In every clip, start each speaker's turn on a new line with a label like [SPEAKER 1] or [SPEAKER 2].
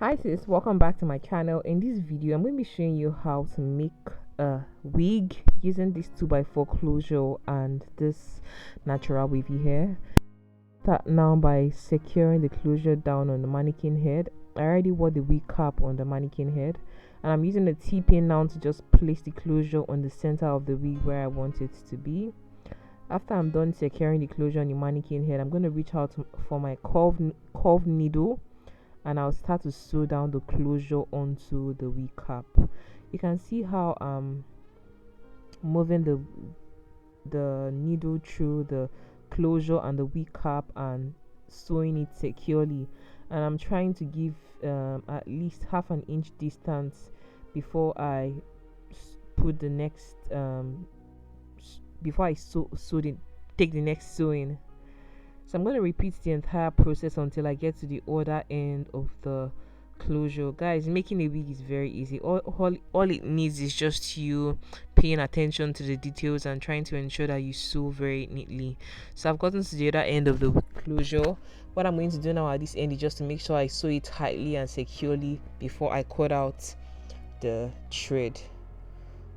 [SPEAKER 1] Hi sis, welcome back to my channel. In this video I'm going to be showing you how to make a wig using this 2x4 closure and this natural wavy hair. Start now by securing the closure down on the mannequin head. I already wore the wig cap on the mannequin head, and I'm using the T-pin now to just place the closure on the center of the wig where I want it to be. After I'm done securing the closure on the mannequin head, I'm going to reach out for my curved needle, and I'll start to sew down the closure onto the wig cap. You can see how I'm moving the needle through the closure and the wig cap and sewing it securely, and I'm trying to give at least half an inch distance before I put the next before I take the next sewing. So I'm going to repeat the entire process until I get to the other end of the closure. Guys, making a wig is very easy. All it needs is just you paying attention to the details and trying to ensure that you sew very neatly. So I've gotten to the other end of the closure. What I'm going to do now at this end is just to make sure I sew it tightly and securely before I cut out the thread.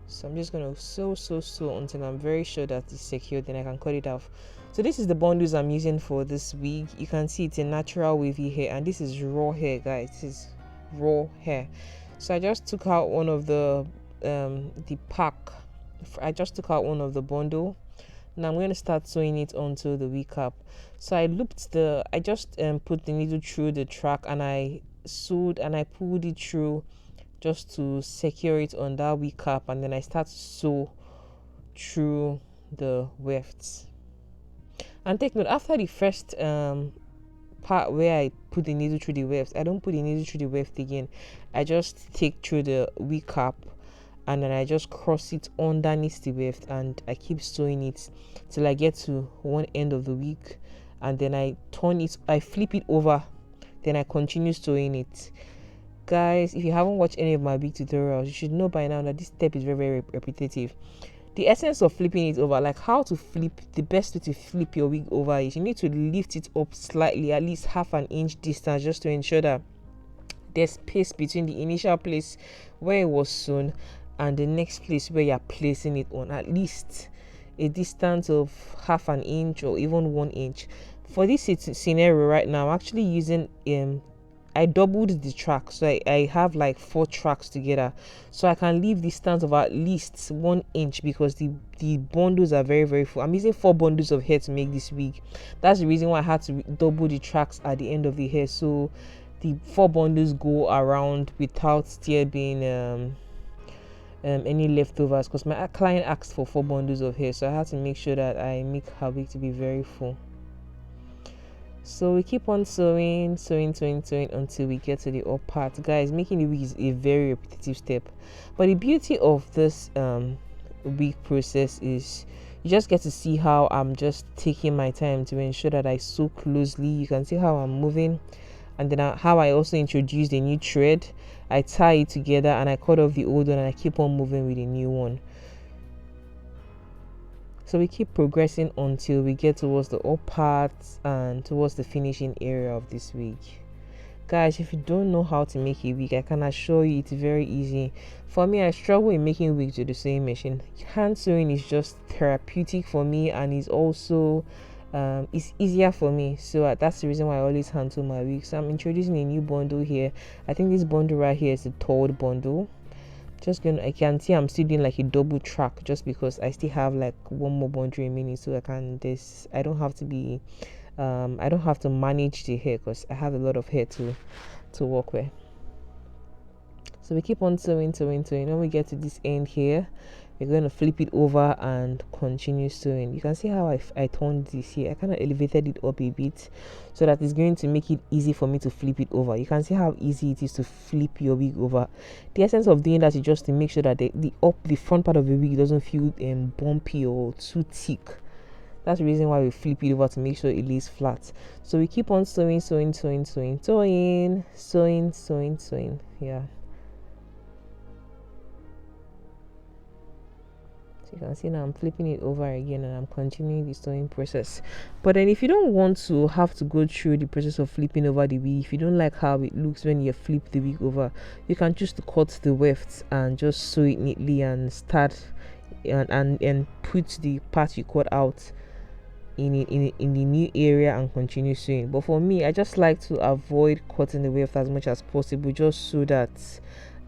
[SPEAKER 1] So I'm just going to sew until I'm very sure that it's secure, then I can cut it off. So this is the bundles I'm using for this wig. You can see it's a natural wavy hair, and this is raw hair, guys. This is raw hair. So I just took out one of the pack. I just took out one of the bundle. Now I'm going to start sewing it onto the wig cap. So I just put the needle through the track, and I sewed and I pulled it through just to secure it on that wig cap, and then I start to sew through the wefts. And take note, after the first part where I put the needle through the wefts, I don't put the needle through the weft again. I just take through the wig cap, and then I just cross it underneath the weft, and I keep sewing it till I get to one end of the wig, and then I flip it over, then I continue sewing it. Guys, if you haven't watched any of my wig tutorials, you should know by now that this step is very repetitive. The essence of flipping it over, like how to flip, the best way to flip your wig over is you need to lift it up slightly, at least half an inch distance, just to ensure that there's space between the initial place where it was sewn and the next place where you're placing it on, at least a distance of half an inch or even 1 inch. For this scenario right now, I'm actually using I doubled the track, so I have like 4 tracks together, so I can leave distance of at least 1 inch because the bundles are very full. I'm using 4 bundles of hair to make this wig. That's the reason why I had to double the tracks at the end of the hair, so the 4 bundles go around without there being any leftovers, because my client asked for 4 bundles of hair, so I had to make sure that I make her wig to be very full. So we keep on sewing until we get to the up part. Guys, making the wig is a very repetitive step, but the beauty of this wig process is you just get to see how I'm just taking my time to ensure that I sew closely. You can see how I'm moving, and then how I also introduced a new thread. I tie it together and I cut off the old one, and I keep on moving with a new one. So we keep progressing until we get towards the up parts and towards the finishing area of this wig. Guys, if you don't know how to make a wig, I can assure you it's very easy. For me, I struggle in making wigs with the sewing machine. Hand sewing is just therapeutic for me, and is also it's easier for me. So that's the reason why I always hand sew my wigs. So I'm introducing a new bundle here. I think this bundle right here is the 3rd bundle. I can see I'm still doing like a double track just because I still have like 1 more bundle remaining, so I don't have to manage the hair because I have a lot of hair to work with. So we keep on sewing. When we get to this end here, we're going to flip it over and continue sewing. You can see how I turned this here. I kind of elevated it up a bit so that it's going to make it easy for me to flip it over. You can see how easy it is to flip your wig over. The essence of doing that is just to make sure that the front part of the wig doesn't feel bumpy or too thick. That's the reason why we flip it over, to make sure it lays flat. So we keep on sewing. Yeah. So you can see now I'm flipping it over again and I'm continuing the sewing process. But then if you don't want to have to go through the process of flipping over the wig, if you don't like how it looks when you flip the wig over, you can choose to cut the weft and just sew it neatly and start and put the part you cut out in the new area and continue sewing. But for me, I just like to avoid cutting the weft as much as possible, just so that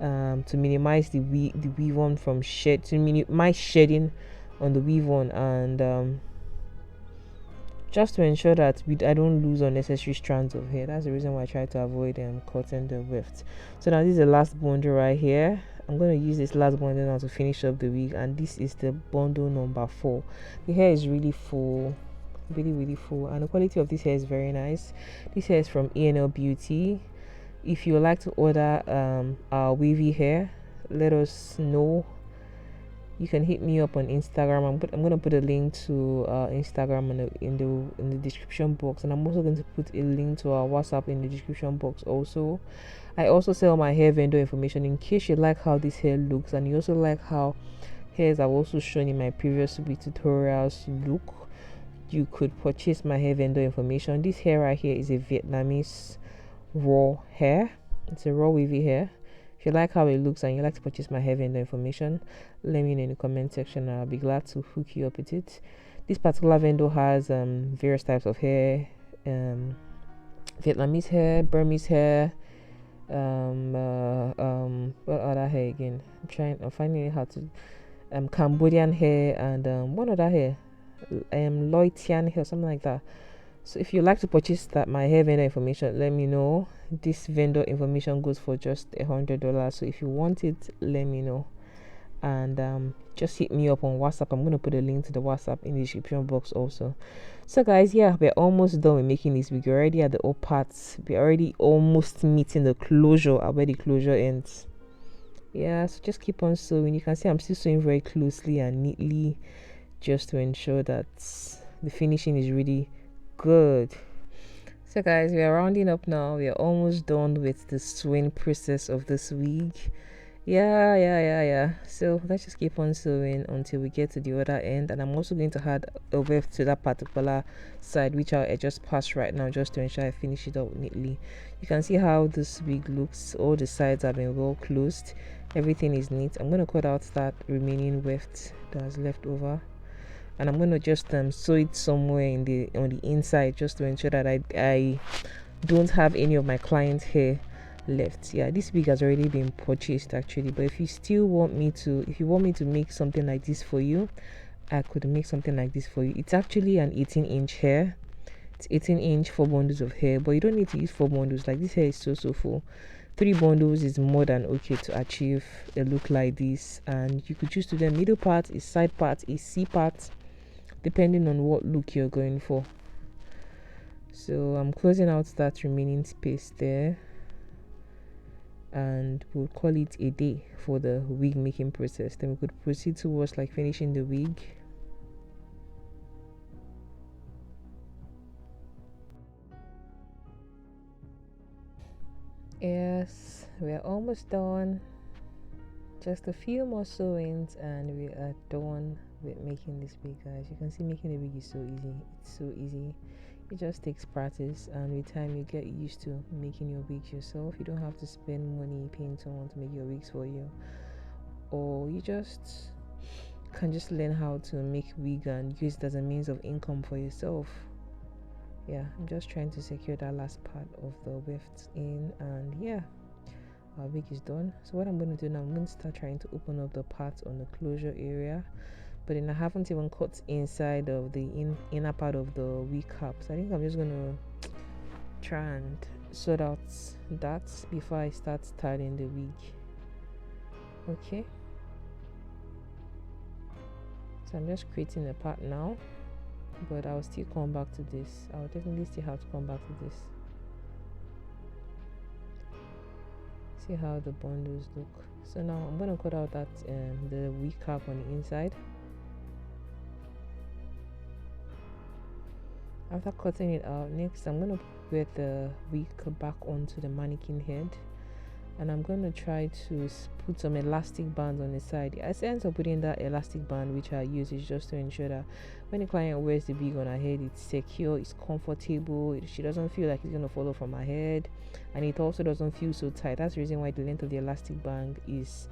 [SPEAKER 1] to minimize the weave on from shed, to minimize shedding on the weave on, and just to ensure that I don't lose unnecessary strands of hair. That's the reason why I try to avoid cutting the weft. So now this is the last bundle right here. I'm going to use this last bundle now to finish up the wig, and this is the bundle number 4. The hair is really full, really full, and the quality of this hair is very nice. This hair is from Enl Beauty. If you would like to order our wavy hair, let us know. You can hit me up on Instagram. I'm going to put a link to Instagram in the description box, and I'm also going to put a link to our WhatsApp in the description box also. I also sell my hair vendor information in case you like how this hair looks and you also like how hairs I've also shown in my previous tutorials look. You could purchase my hair vendor information. This hair right here is a Vietnamese raw hair. It's a raw wavy hair. If you like how it looks and you like to purchase my hair vendor information, let me know in the comment section and I'll be glad to hook you up with it. This particular vendor has various types of hair, Vietnamese hair, Burmese hair, what other hair again? I'm finding it hard to Cambodian hair, and one other hair, Loitian hair, something like that. So if you like to purchase my hair vendor information, let me know. This vendor information goes for just $100. So if you want it, let me know, and just hit me up on WhatsApp. I'm going to put a link to the WhatsApp in the description box also. So guys, yeah, we're almost done with making this wig. We're already at the up parts. We're already almost meeting the closure, where the closure ends. Yeah, so just keep on sewing. You can see I'm still sewing very closely and neatly, just to ensure that the finishing is really good. So guys, we are rounding up now. We are almost done with the sewing process of this wig. Yeah. So let's just keep on sewing until we get to the other end, and I'm also going to add a weft to that particular side, which I just passed right now, just to ensure I finish it up neatly. You can see how this wig looks. All the sides have been well closed. Everything is neat. I'm going to cut out that remaining weft that's left over, and I'm going to just sew it somewhere on the inside, just to ensure that I don't have any of my client's hair left. Yeah, this wig has already been purchased actually, but if you want me to make something like this for you, I could make something like this for you. It's actually an 18-inch hair. It's 18-inch, 4 bundles of hair, but you don't need to use 4 bundles. Like, this hair is so full. 3 bundles is more than okay to achieve a look like this, and you could choose to do a middle part, a side part, a C part, depending on what look you're going for. So I'm closing out that remaining space there, and we'll call it a day for the wig making process. Then we could proceed towards like finishing the wig. Yes, we're almost done. Just a few more sewings and we are done with making this wig, guys. You can see making a wig is so easy. It's so easy. It just takes practice, and with time you get used to making your wigs yourself. You don't have to spend money paying someone to make your wigs for you, or you just can just learn how to make wig and use it as a means of income for yourself. Yeah, I'm just trying to secure that last part of the weft in, and yeah, our wig is done. So what I'm going to do now, I'm going to start trying to open up the parts on the closure area, but then I haven't even cut inside of the inner part of the wig cap. So I think I'm just going to try and sort out that before I start styling the wig. Okay, so I'm just creating a part now, but I'll still come back to this. I'll definitely still have to come back to this. See how the bundles look. So now I'm going to cut out that the wig cap on the inside. After cutting it out, next I'm going to wear the wig back onto the mannequin head, and I'm going to try to put some elastic bands on the side. I ends up putting that elastic band which I use is just to ensure that when the client wears the wig on her head, it's secure, it's comfortable, she doesn't feel like it's going to fall off from her head, and it also doesn't feel so tight. That's the reason why the length of the elastic band is,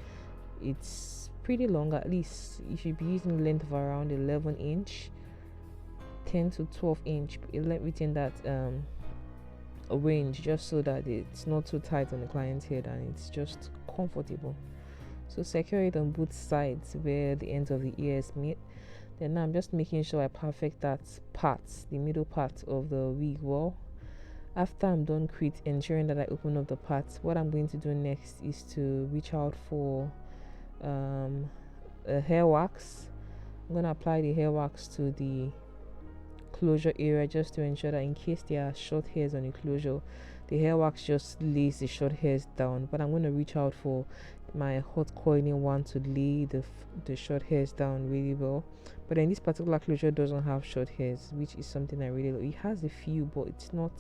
[SPEAKER 1] it's pretty long. At least you should be using length of around 11 inch, 10 to 12 inch within that range, just so that it's not too tight on the client's head and it's just comfortable. So secure it on both sides where the ends of the ears meet. Then now I'm just making sure I perfect that part, the middle part of the wig wall. After I'm done ensuring that I open up the parts, what I'm going to do next is to reach out for a hair wax. I'm going to apply the hair wax to the closure area just to ensure that in case there are short hairs on the closure, the hair wax just lays the short hairs down. But I'm going to reach out for my hot coiling one to lay the short hairs down really well. But then this particular closure doesn't have short hairs, which is something I really love. It has a few, but it's not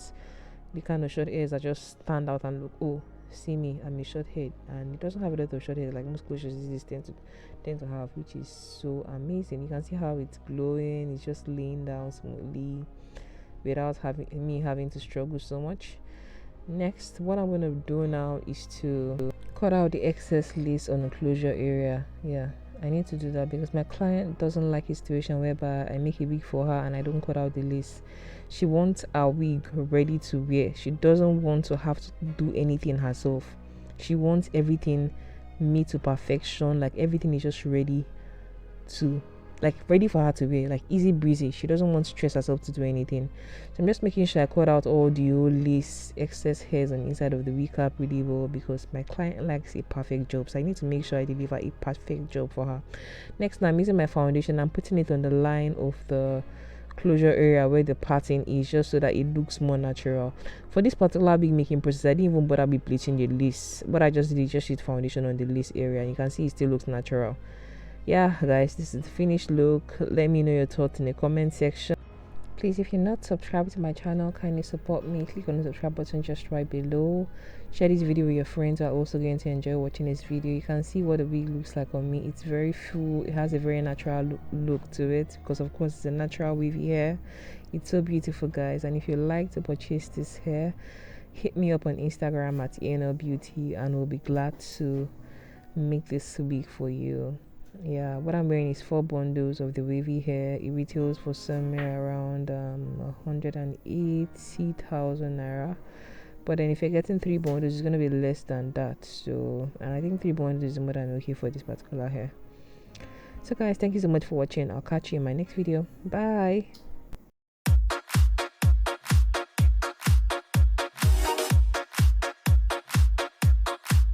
[SPEAKER 1] the kind of short hairs that just stand out and look, oh, see me, I'm a short head. And it doesn't have a lot of short hairs like most closures tend to have, which is so amazing. You can see how it's glowing, it's just laying down smoothly without having to struggle so much. Next, what I'm going to do now is to cut out the excess lace on the closure area. Yeah, I need to do that because my client doesn't like a situation whereby I make a wig for her and I don't cut out the lace. She wants our wig ready to wear. She doesn't want to have to do anything herself. She wants everything made to perfection, like everything is just ready for her to wear, like easy breezy. She doesn't want to stress herself to do anything. So I'm just making sure I cut out all the old lace excess hairs on the inside of the wig cap really well because my client likes a perfect job, so I need to make sure I deliver a perfect job for her. Next, now I'm using my foundation. I'm putting it on the line of the closure area where the pattern is, just so that it looks more natural. For this particular wig making process, I didn't even bother be bleaching the lace. What I just did is just use foundation on the lace area, and you can see it still looks natural. Yeah guys, this is the finished look. Let me know your thoughts in the comment section. Please, if you're not subscribed to my channel, kindly support me. Click on the subscribe button just right below. Share this video with your friends who are also going to enjoy watching this video. You can see what the wig looks like on me. It's very full, it has a very natural look to it because of course it's a natural wavy hair. It's so beautiful guys, and if you like to purchase this hair, hit me up on Instagram at Enl Beauty and we'll be glad to make this wig for you. Yeah, what I'm wearing is 4 bundles of the wavy hair. It retails for somewhere around 180,000 naira. But then if you're getting 3 bundles, it's going to be less than that. So, and I think 3 bundles is more than okay for this particular hair. So guys, thank you so much for watching. I'll catch you in my next video. Bye.